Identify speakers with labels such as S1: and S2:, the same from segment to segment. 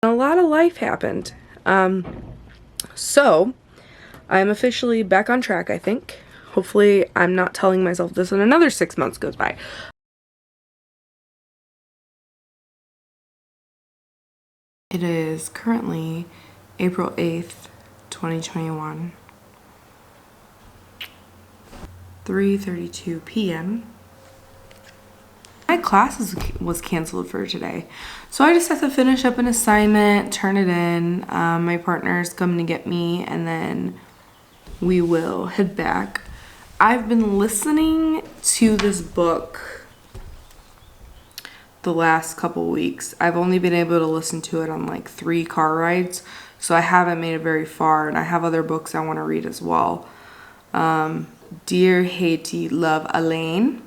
S1: A lot of life happened. So I'm officially back on track, I think. Hopefully I'm not telling myself this and another 6 months goes by. It is currently April 8th, 2021. 3:32 p.m. My class was canceled for today, so I just have to finish up an assignment, turn it in. My partner's coming to get me, and then we will head back. I've been listening to this book the last couple weeks. I've only been able to listen to it on like 3 car rides, so I haven't made it very far, and I have other books I want to read as well. Dear Haiti, love, Alaine.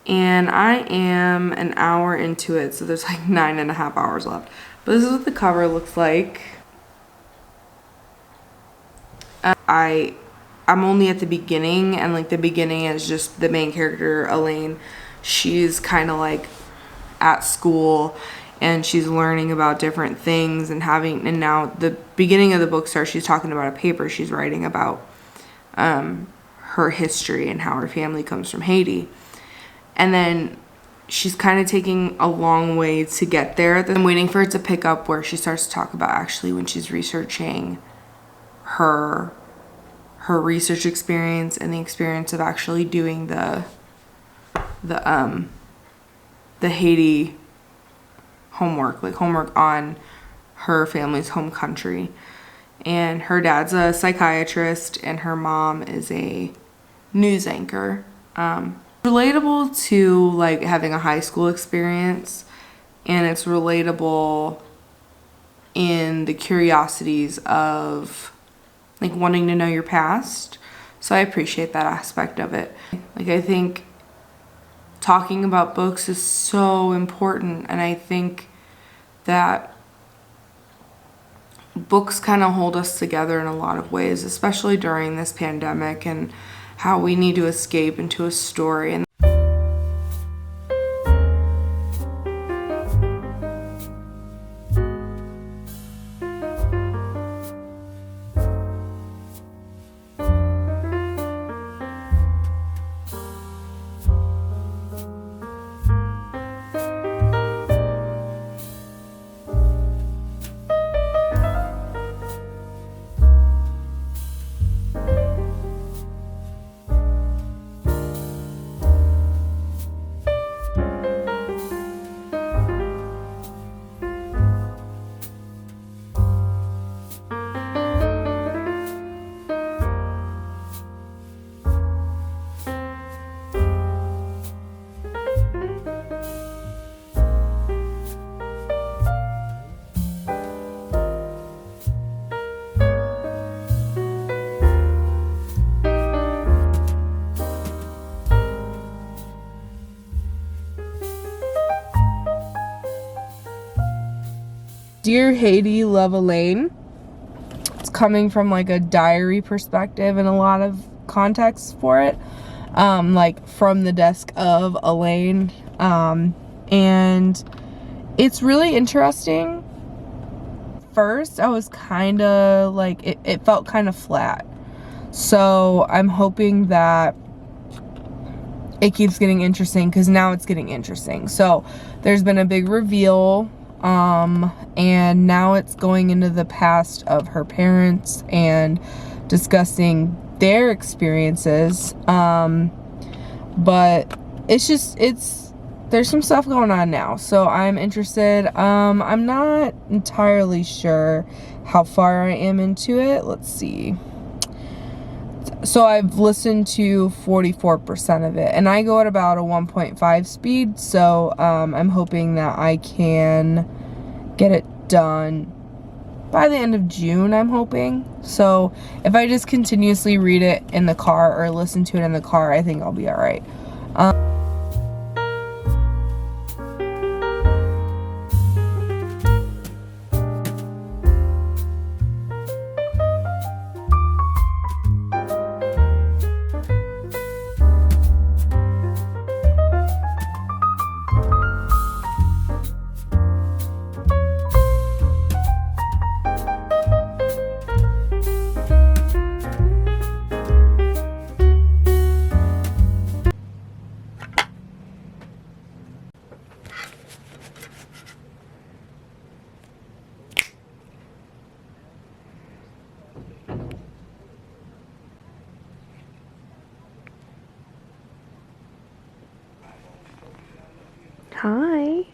S1: And I am an hour into it, so there's like 9.5 hours left. But this is what the cover looks like. I'm only at the beginning, and like the beginning is just the main character, Alaine. She's kind of like at school, and she's learning about different things and now the beginning of the book starts, she's talking about a paper she's writing about her history and how her family comes from Haiti. And then she's kind of taking a long way to get there. I'm waiting for it to pick up where she starts to talk about actually when she's researching her research experience and the experience of actually doing the Haiti homework on her family's home country. And her dad's a psychiatrist and her mom is a news anchor. Relatable to like having a high school experience, and it's relatable in the curiosities of like wanting to know your past. So I appreciate that aspect of it. Like, I think talking about books is so important, and I think that books kind of hold us together in a lot of ways, especially during this pandemic, and how we need to escape into a story. And Dear Haiti, love, Alaine. It's coming from like a diary perspective and a lot of context for it. Like from the desk of Alaine. And it's really interesting. First, I was kind of like, it felt kind of flat. So I'm hoping that it keeps getting interesting, because now it's getting interesting. So there's been a big reveal. And now it's going into the past of her parents and discussing their experiences. But there's some stuff going on now, so I'm interested. I'm not entirely sure how far I am into it. Let's see. So I've listened to 44% of it, and I go at about a 1.5 speed, so I'm hoping that I can get it done by the end of June, I'm hoping. So if I just continuously read it in the car or listen to it in the car, I think I'll be alright. Hi.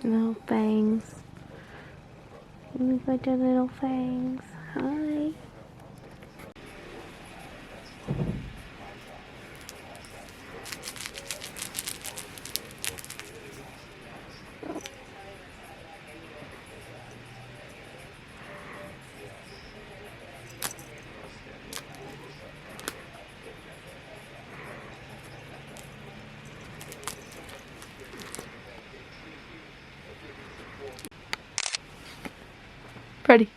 S1: Little fangs. Look at the little fangs. Hi. Pretty.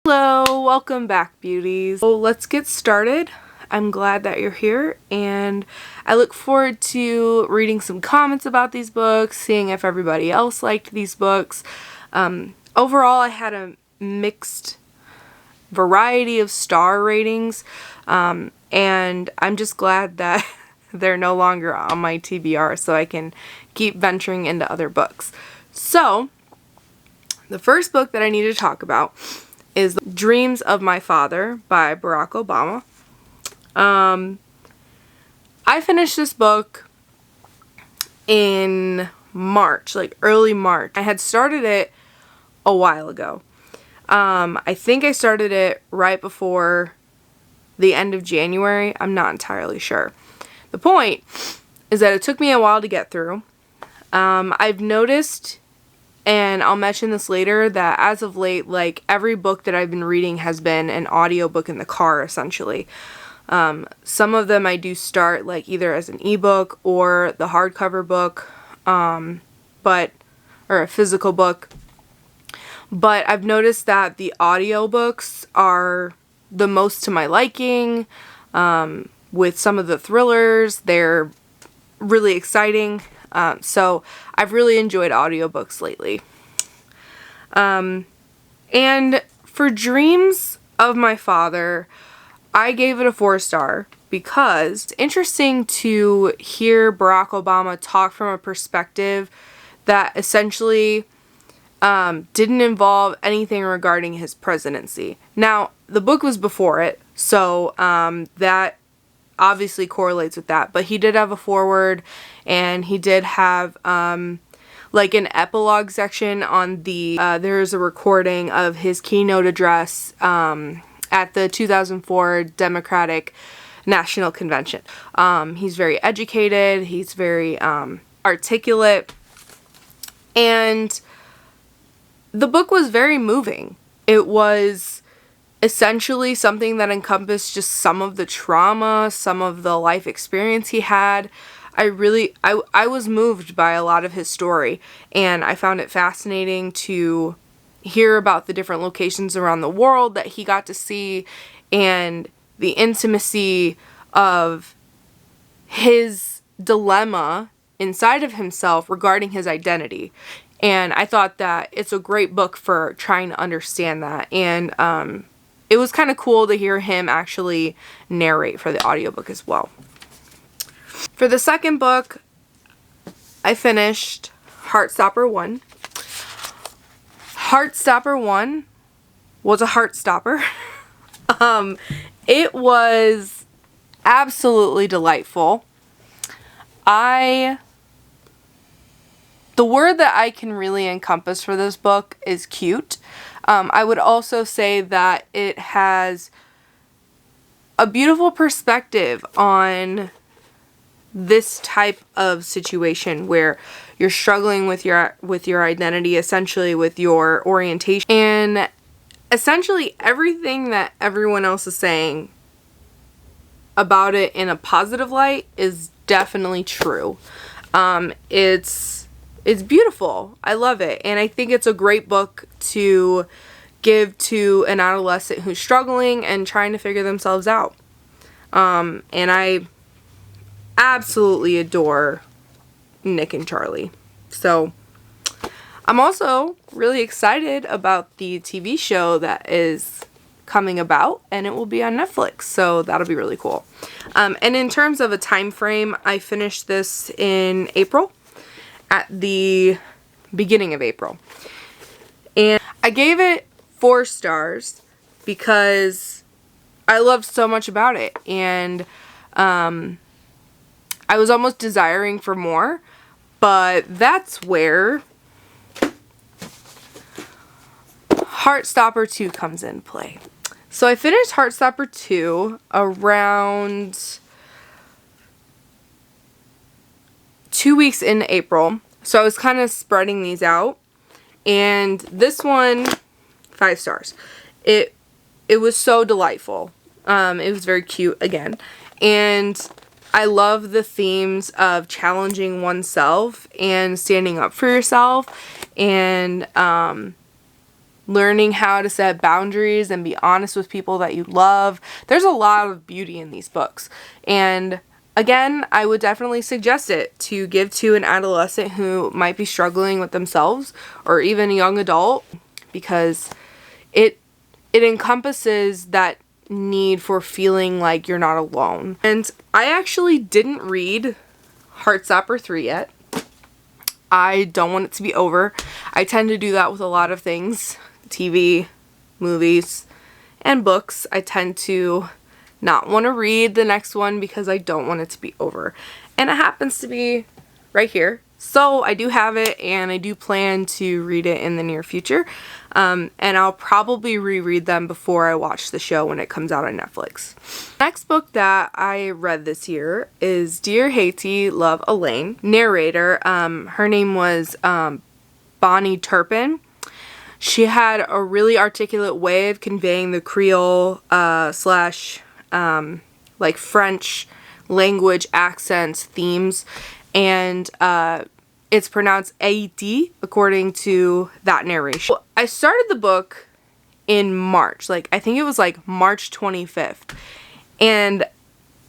S1: Hello, welcome back, beauties. So let's get started. I'm glad that you're here, and I look forward to reading some comments about these books, seeing if everybody else liked these books. Overall, I had a mixed variety of star ratings, and I'm just glad that they're no longer on my TBR, so I can keep venturing into other books. So, the first book that I need to talk about is Dreams of My Father by Barack Obama. I finished this book in March, like early March. I had started it a while ago. I think I started it right before the end of January. I'm not entirely sure. The point is that it took me a while to get through. I've noticed, and I'll mention this later, that as of late, like, every book that I've been reading has been an audiobook in the car, essentially. Some of them I do start, like, either as an ebook or the hardcover book, or a physical book. But I've noticed that the audiobooks are the most to my liking. With some of the thrillers, they're really exciting. So I've really enjoyed audiobooks lately. And for Dreams of My Father, I gave it a 4-star because it's interesting to hear Barack Obama talk from a perspective that essentially didn't involve anything regarding his presidency. Now, the book was before it, so that obviously correlates with that, but he did have a foreword, and he did have like an epilogue section on the there's a recording of his keynote address at the 2004 Democratic National Convention. He's very educated, he's very articulate, and the book was very moving. It was essentially something that encompassed just some of the trauma, some of the life experience he had. I was moved by a lot of his story, and I found it fascinating to hear about the different locations around the world that he got to see, and the intimacy of his dilemma inside of himself regarding his identity. And I thought that it's a great book for trying to understand that. And it was kind of cool to hear him actually narrate for the audiobook as well. For the second book, I finished Heartstopper 1. Heartstopper 1 was a heartstopper. It was absolutely delightful. The word that I can really encompass for this book is cute. I would also say that it has a beautiful perspective on this type of situation where you're struggling with your identity, essentially with your orientation, and essentially everything that everyone else is saying about it in a positive light is definitely true. It's beautiful. I love it. And I think it's a great book to give to an adolescent who's struggling and trying to figure themselves out. And I absolutely adore Nick and Charlie. So I'm also really excited about the TV show that is coming about, and it will be on Netflix, so that'll be really cool. And in terms of a time frame, I finished this in April, at the beginning of April, and I gave it 4 stars because I loved so much about it, and I was almost desiring for more, but that's where Heartstopper 2 comes in play. So I finished Heartstopper 2 around 2 weeks in April. So I was kind of spreading these out. And this one, 5 stars. It was so delightful. It was very cute again. And I love the themes of challenging oneself and standing up for yourself, and learning how to set boundaries and be honest with people that you love. There's a lot of beauty in these books. And again, I would definitely suggest it to give to an adolescent who might be struggling with themselves, or even a young adult, because it encompasses that need for feeling like you're not alone. And I actually didn't read Heartstopper 3 yet. I don't want it to be over. I tend to do that with a lot of things. TV, movies, and books. I tend to not want to read the next one because I don't want it to be over. And it happens to be right here. So I do have it, and I do plan to read it in the near future. And I'll probably reread them before I watch the show when it comes out on Netflix. Next book that I read this year is Dear Haiti, Love Alaine. Narrator, her name was Bonnie Turpin. She had a really articulate way of conveying the Creole slash like French language accents, themes, and it's pronounced Haiti according to that narration. I started the book in March, like I think it was like March 25th, and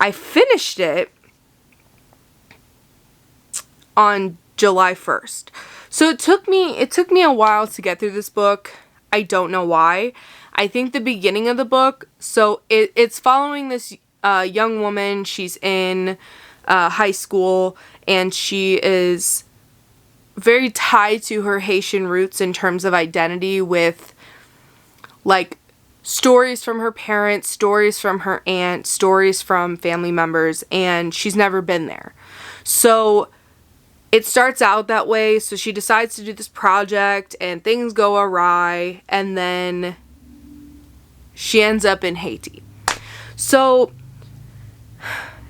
S1: I finished it on July 1st. So it took me a while to get through this book. I don't know why. I think the beginning of the book, so it's following this young woman. She's in high school, and she is very tied to her Haitian roots in terms of identity, with like stories from her parents, stories from her aunt, stories from family members, and she's never been there. So it starts out that way. So she decides to do this project and things go awry, and then she ends up in Haiti. So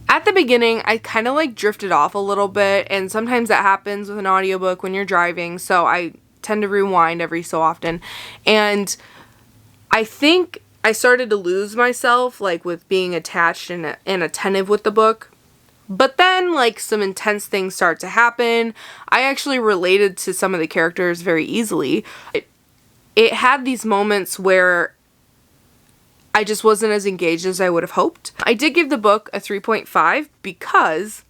S1: at the beginning, I kind of like drifted off a little bit, and sometimes that happens with an audiobook when you're driving, so I tend to rewind every so often. And I think I started to lose myself, like, with being attached and attentive with the book. But then, like, some intense things start to happen. I actually related to some of the characters very easily. It had these moments where I just wasn't as engaged as I would have hoped. I did give the book a 3.5 because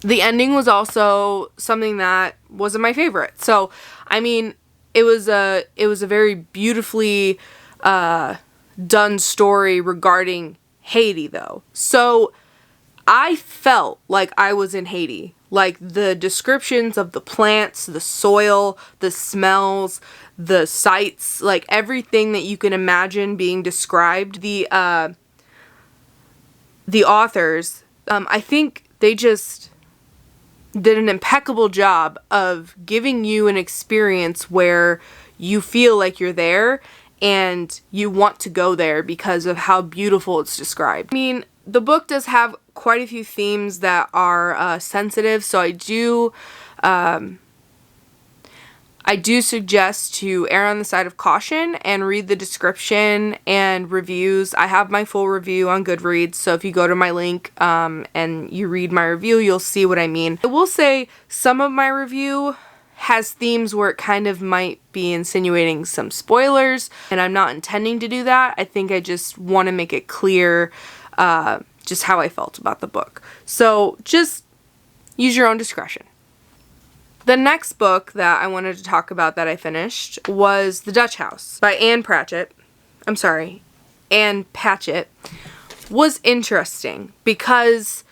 S1: the ending was also something that wasn't my favorite. So, I mean, it was a very beautifully done story regarding Haiti, though. So I felt like I was in Haiti. Like, the descriptions of the plants, the soil, the smells, the sights, like everything that you can imagine being described. The authors, I think they just did an impeccable job of giving you an experience where you feel like you're there and you want to go there because of how beautiful it's described. I mean, the book does have quite a few themes that are sensitive, so I do suggest to err on the side of caution and read the description and reviews. I have my full review on Goodreads, so if you go to my link and you read my review, you'll see what I mean. I will say some of my review has themes where it kind of might be insinuating some spoilers, and I'm not intending to do that. I think I just want to make it clear just how I felt about the book. So just use your own discretion. The next book that I wanted to talk about that I finished was The Dutch House by Anne Patchett. Was interesting because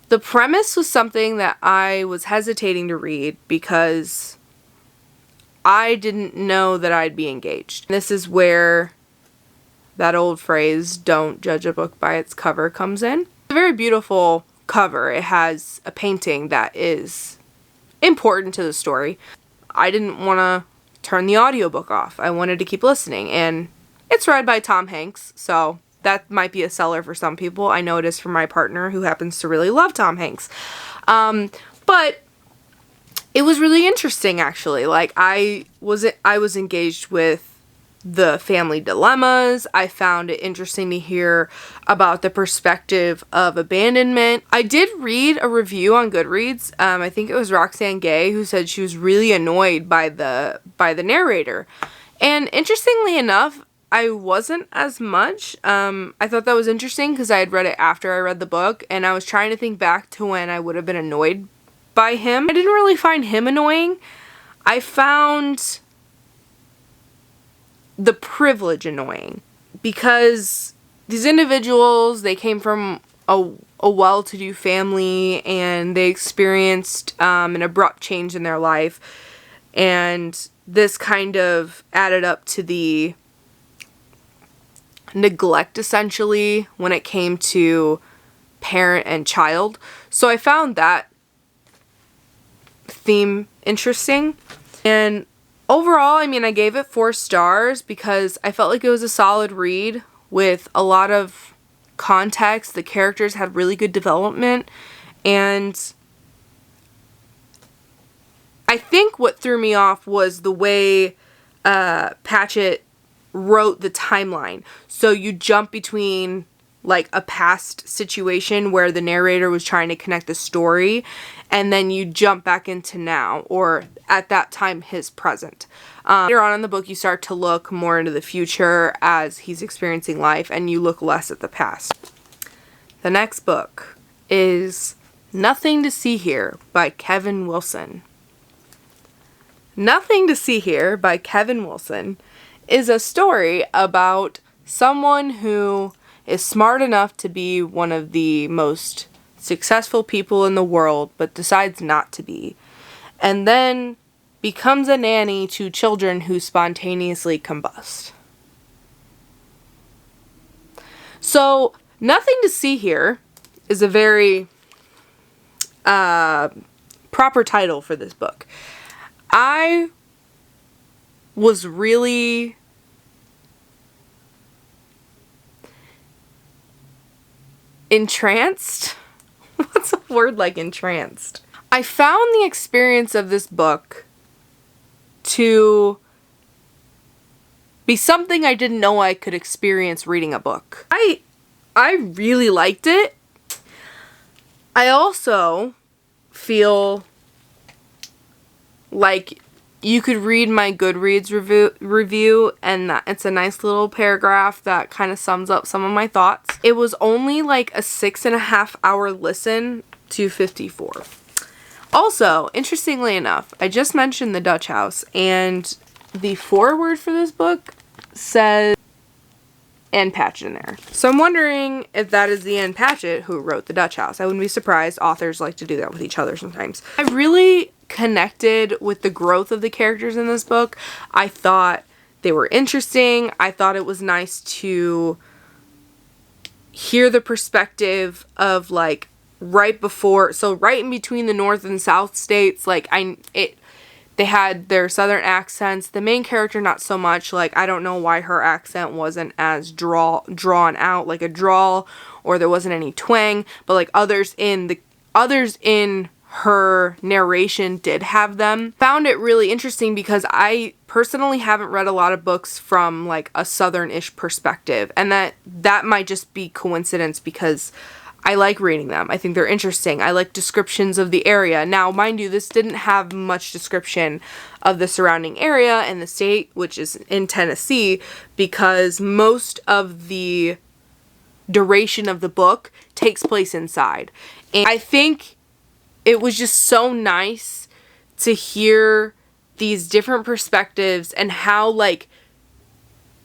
S1: the premise was something that I was hesitating to read because I didn't know that I'd be engaged. This is where that old phrase, don't judge a book by its cover, comes in. It's a very beautiful cover. It has a painting that is important to the story. I didn't want to turn the audiobook off. I wanted to keep listening, and it's read by Tom Hanks, so that might be a seller for some people. I know it is for my partner, who happens to really love Tom Hanks. But it was really interesting, actually. Like, I was engaged with the family dilemmas. I found it interesting to hear about the perspective of abandonment. I did read a review on Goodreads. I think it was Roxanne Gay who said she was really annoyed by the narrator. And interestingly enough, I wasn't as much. I thought that was interesting because I had read it after I read the book, and I was trying to think back to when I would have been annoyed by him. I didn't really find him annoying. I found the privilege annoying because these individuals, they came from a well-to-do family, and they experienced an abrupt change in their life, and this kind of added up to the neglect, essentially, when it came to parent and child. So I found that theme interesting. And overall, I mean, I gave it 4 stars because I felt like it was a solid read with a lot of context. The characters had really good development, and I think what threw me off was the way Patchett wrote the timeline. So you jump between like a past situation where the narrator was trying to connect the story, and then you jump back into now, or at that time his present. Later on in the book, you start to look more into the future as he's experiencing life, and you look less at the past. The next book is Nothing to See Here by Kevin Wilson. Nothing to See Here by Kevin Wilson is a story about someone who is smart enough to be one of the most successful people in the world, but decides not to be, and then becomes a nanny to children who spontaneously combust. So, Nothing to See Here is a very proper title for this book. I was really entranced. What's a word like entranced? I found the experience of this book to be something I didn't know I could experience reading a book. I really liked it. I also feel like you could read my Goodreads review and it's a nice little paragraph that kind of sums up some of my thoughts. It was only like a 6.5 hour listen to 54. Also, interestingly enough, I just mentioned the Dutch House, and the foreword for this book says Ann Patchett in there. So I'm wondering if that is the Ann Patchett who wrote the Dutch House. I wouldn't be surprised. Authors like to do that with each other sometimes. I really connected with the growth of the characters in this book. I thought they were interesting. I thought it was nice to hear the perspective of like right in between the North and South states. Like they had their southern accents. The main character, not so much. Like, I don't know why her accent wasn't as drawn out, like a drawl, or there wasn't any twang, but like others in her narration did have them. Found it really interesting because I personally haven't read a lot of books from like a southern-ish perspective, and that might just be coincidence because I like reading them. I think they're interesting. I like descriptions of the area. Now, mind you, this didn't have much description of the surrounding area and the state, which is in Tennessee, because most of the duration of the book takes place inside. And I think it was just so nice to hear these different perspectives and how, like,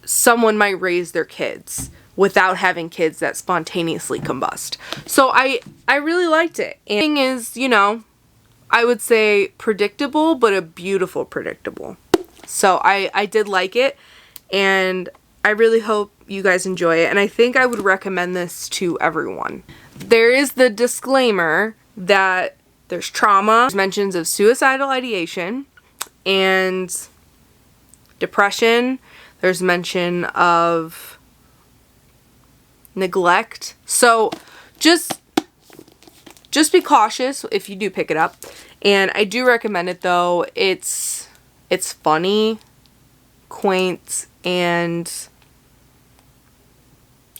S1: someone might raise their kids without having kids that spontaneously combust. So I really liked it. And the thing is, you know, I would say predictable, but a beautiful predictable. So I did like it, and I really hope you guys enjoy it, and I think I would recommend this to everyone. There is the disclaimer that there's trauma, there's mentions of suicidal ideation and depression, there's mention of neglect. So just be cautious if you do pick it up. And I do recommend it though. It's funny, quaint, and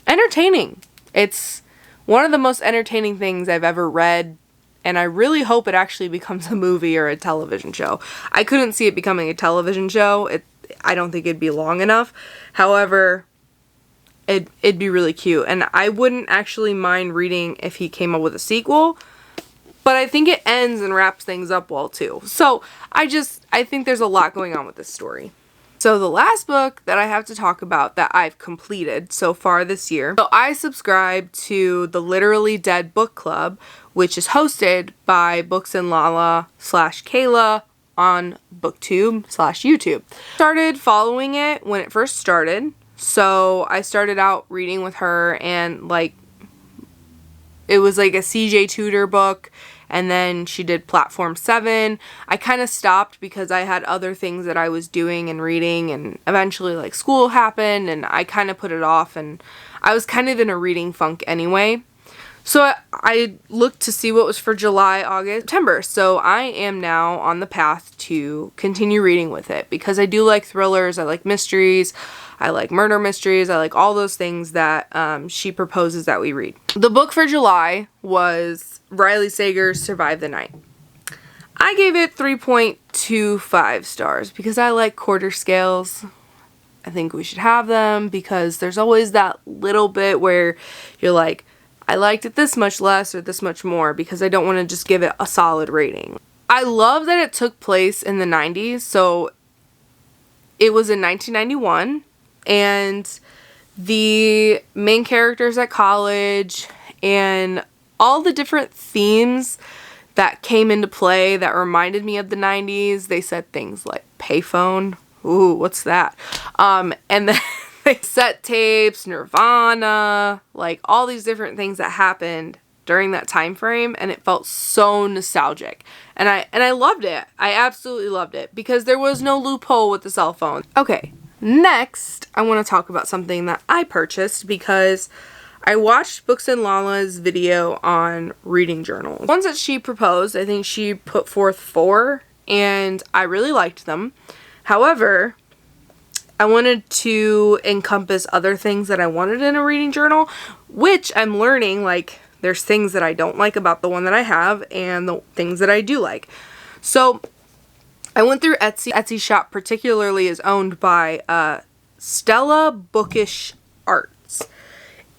S1: entertaining. It's one of the most entertaining things I've ever read, and I really hope it actually becomes a movie or a television show. I couldn't see it becoming a television show. I don't think it'd be long enough. However, it'd be really cute, and I wouldn't actually mind reading if he came up with a sequel, but I think it ends and wraps things up well too. So I think there's a lot going on with this story. So the last book that I have to talk about that I've completed so far this year. So I subscribe to the Literally Dead Book Club, which is hosted by Books and Lala /Kayla on BookTube/YouTube. Started following it when it first started. So I started out reading with her, and like it was like a CJ Tudor book, and then she did Platform 7. I kind of stopped because I had other things that I was doing and reading, and eventually like school happened and I kind of put it off, and I was kind of in a reading funk anyway. So I looked to see what was for July, August, September. So I am now on the path to continue reading with it because I do like thrillers, I like mysteries, I like murder mysteries, I like all those things that she proposes that we read. The book for July was Riley Sager's Survive the Night. I gave it 3.25 stars because I like quarter scales. I think we should have them because there's always that little bit where you're like, I liked it this much less or this much more, because I don't want to just give it a solid rating. I love that it took place in the 90s, so it was in 1991, and the main characters at college and all the different themes that came into play that reminded me of the 90s. They said things like payphone. Ooh, what's that? And then cassette tapes, Nirvana, like all these different things that happened during that time frame, and it felt so nostalgic. And I loved it. I absolutely loved it, because there was no loophole with the cell phone. Okay, next I want to talk about something that I purchased because I watched Books and Lala's video on reading journals. Ones that she proposed, I think she put forth 4, and I really liked them. However, I wanted to encompass other things that I wanted in a reading journal, which I'm learning, like, there's things that I don't like about the one that I have and the things that I do like. So I went through Etsy. Etsy shop particularly is owned by Stella Bookish Arts.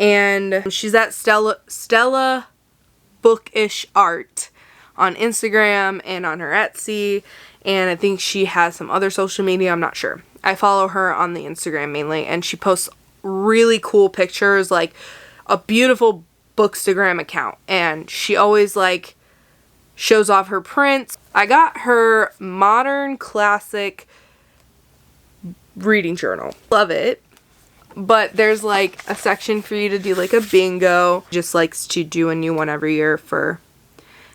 S1: And she's at Stella Bookish Art on Instagram and on her Etsy. And I think she has some other social media, I'm not sure. I follow her on the Instagram mainly, and she posts really cool pictures, like a beautiful Bookstagram account, and she always like shows off her prints. I got her modern classic reading journal. Love it. But there's like a section for you to do like a bingo. Just likes to do a new one every year for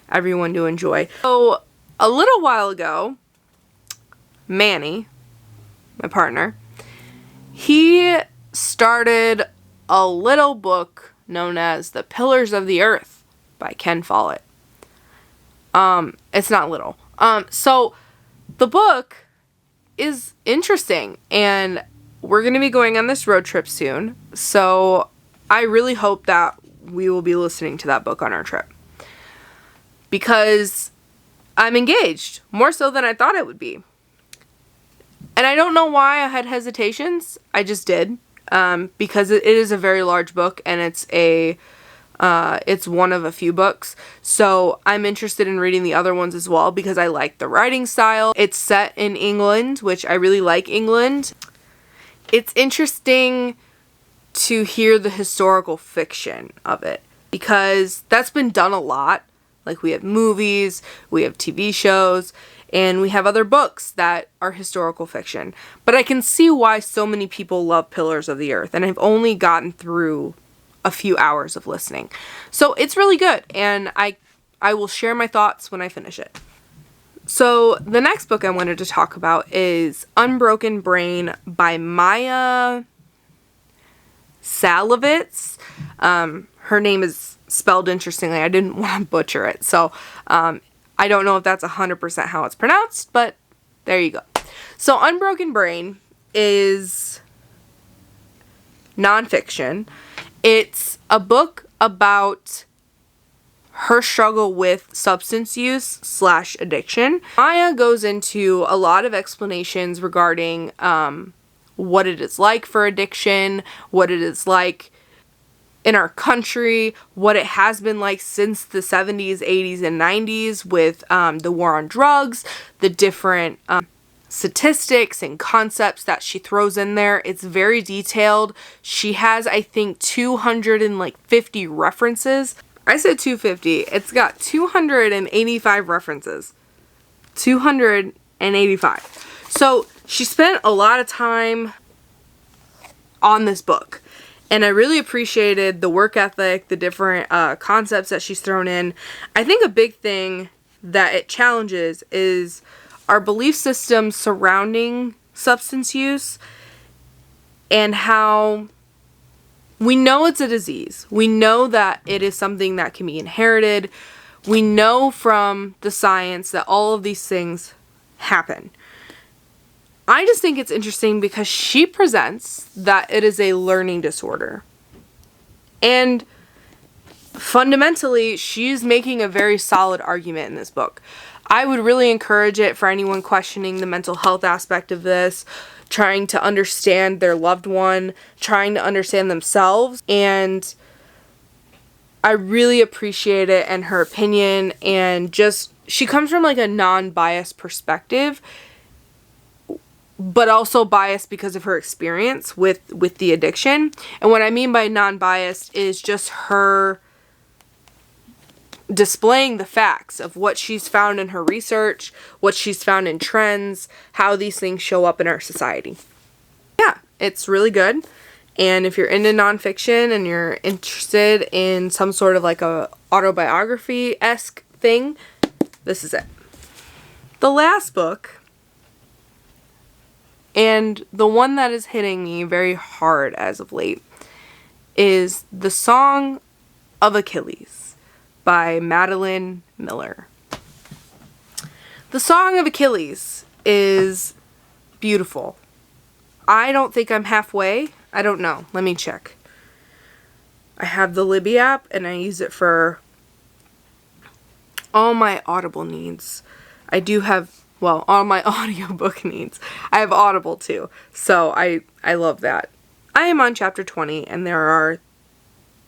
S1: everyone to enjoy. So a little while ago, Manny, my partner, he started a little book known as The Pillars of the Earth by Ken Follett. It's not little. So the book is interesting, and we're going to be going on this road trip soon. So I really hope that we will be listening to that book on our trip, because I'm engaged more so than I thought it would be. And I don't know why I had hesitations. I just did. Because it is a very large book, and it's one of a few books. So I'm interested in reading the other ones as well, because I like the writing style. It's set in England, which I really like England. It's interesting to hear the historical fiction of it, because that's been done a lot. Like, we have movies, we have TV shows, and we have other books that are historical fiction. But I can see why so many people love Pillars of the Earth, and I've only gotten through a few hours of listening. So it's really good, and I will share my thoughts when I finish it. So the next book I wanted to talk about is Unbroken Brain by Maya Salovitz. Her name is spelled interestingly. I didn't want to butcher it. So I don't know if that's 100% how it's pronounced, but there you go. So Unbroken Brain is nonfiction. It's a book about her struggle with substance use / addiction. Maya goes into a lot of explanations regarding what it is like for addiction, what it is like in our country, what it has been like since the 70s, 80s, and 90s with the war on drugs, the different statistics and concepts that she throws in there. It's very detailed. She has, I think, 250 references. I said 250. It's got 285 references. 285. So she spent a lot of time on this book. And I really appreciated the work ethic, the different concepts that she's thrown in. I think a big thing that it challenges is our belief system surrounding substance use, and how we know it's a disease. We know that it is something that can be inherited. We know from the science that all of these things happen. I just think it's interesting because she presents that it is a learning disorder. And fundamentally, she's making a very solid argument in this book. I would really encourage it for anyone questioning the mental health aspect of this, trying to understand their loved one, trying to understand themselves, and I really appreciate it and her opinion, and just she comes from like a non-biased perspective, but also biased because of her experience with the addiction. And what I mean by non-biased is just her displaying the facts of what she's found in her research, what she's found in trends, how these things show up in our society. Yeah, it's really good. And if you're into nonfiction and you're interested in some sort of like a autobiography-esque thing, this is it. The last book, and the one that is hitting me very hard as of late, is The Song of Achilles by Madeline Miller. The Song of Achilles is beautiful. I don't think I'm halfway. I don't know. Let me check. I have the Libby app and I use it for all my Audible needs. I do have, well, all my audiobook needs. I have Audible too. So I love that. I am on chapter 20 and there are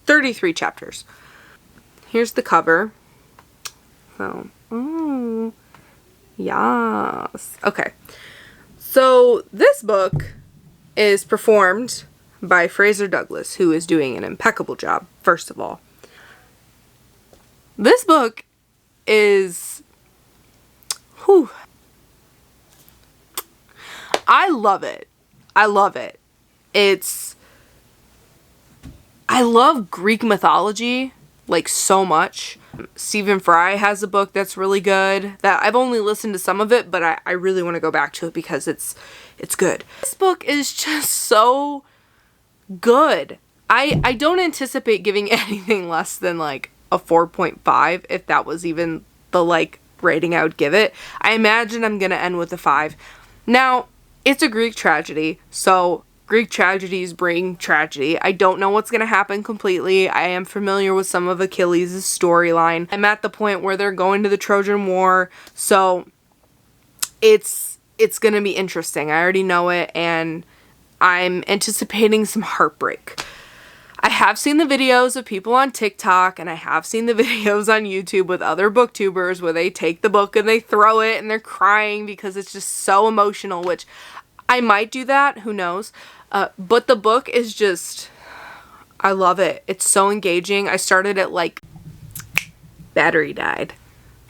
S1: 33 chapters. Here's the cover. So, oh, yes. Okay. So this book is performed by Fraser Douglas, who is doing an impeccable job, first of all. This book is, whew, I love it. I love it. I love Greek mythology, like, so much. Stephen Fry has a book that's really good, that I've only listened to some of it, but I really want to go back to it because it's good. This book is just so good. I don't anticipate giving anything less than like a 4.5, if that was even the like rating I would give it. I imagine I'm gonna end with a 5. Now, it's a Greek tragedy, so Greek tragedies bring tragedy. I don't know what's gonna happen completely. I am familiar with some of Achilles' storyline. I'm at the point where they're going to the Trojan War, so it's gonna be interesting. I already know it, and I'm anticipating some heartbreak. I have seen the videos of people on TikTok, and I have seen the videos on YouTube with other booktubers where they take the book and they throw it and they're crying because it's just so emotional, which I might do that, who knows. But the book is just, I love it. It's so engaging. I started it like battery died.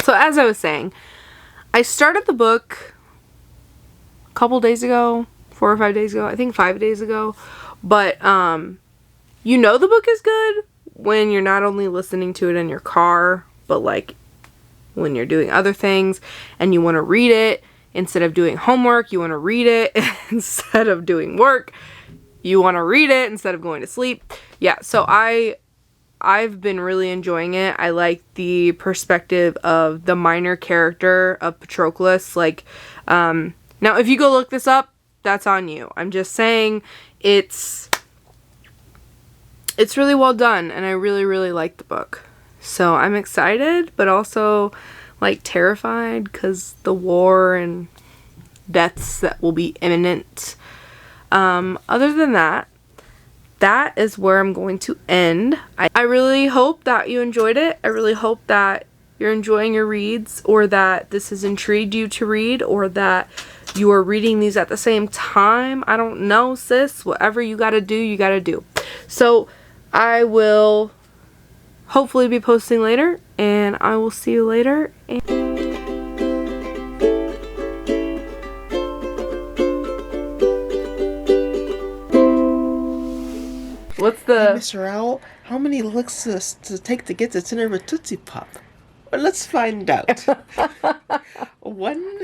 S1: So as I was saying, I started the book a couple days ago, 4 or 5 days ago, I think 5 days ago, but you know the book is good when you're not only listening to it in your car, but like when you're doing other things and you want to read it instead of doing homework. You want to read it instead of doing work. You want to read it instead of going to sleep. Yeah, so I've been really enjoying it. I like the perspective of the minor character of Patroclus. Like, now if you go look this up, that's on you. I'm just saying it's really well done, and I really, really like the book. So I'm excited, but also like terrified because the war and deaths that will be imminent. Other than that, that is where I'm going to end. I really hope that you enjoyed it. I really hope that you're enjoying your reads, or that this has intrigued you to read, or that you are reading these at the same time. I don't know, sis. Whatever you gotta do, you gotta do. So I will hopefully be posting later, and I will see you later. What's the...
S2: Hey, Mr. Owl, how many licks does it take to get the center of a Tootsie Pop? Well, let's find out. 1,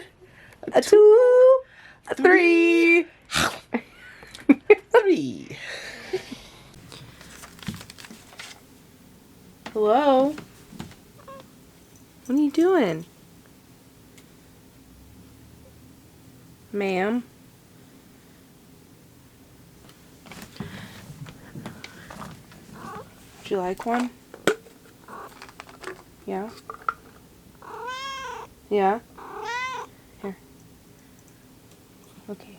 S1: a 2, a 3.
S2: 3.
S1: Hello? What are you doing? Ma'am? Would you like one? Yeah? Yeah? Here. Okay.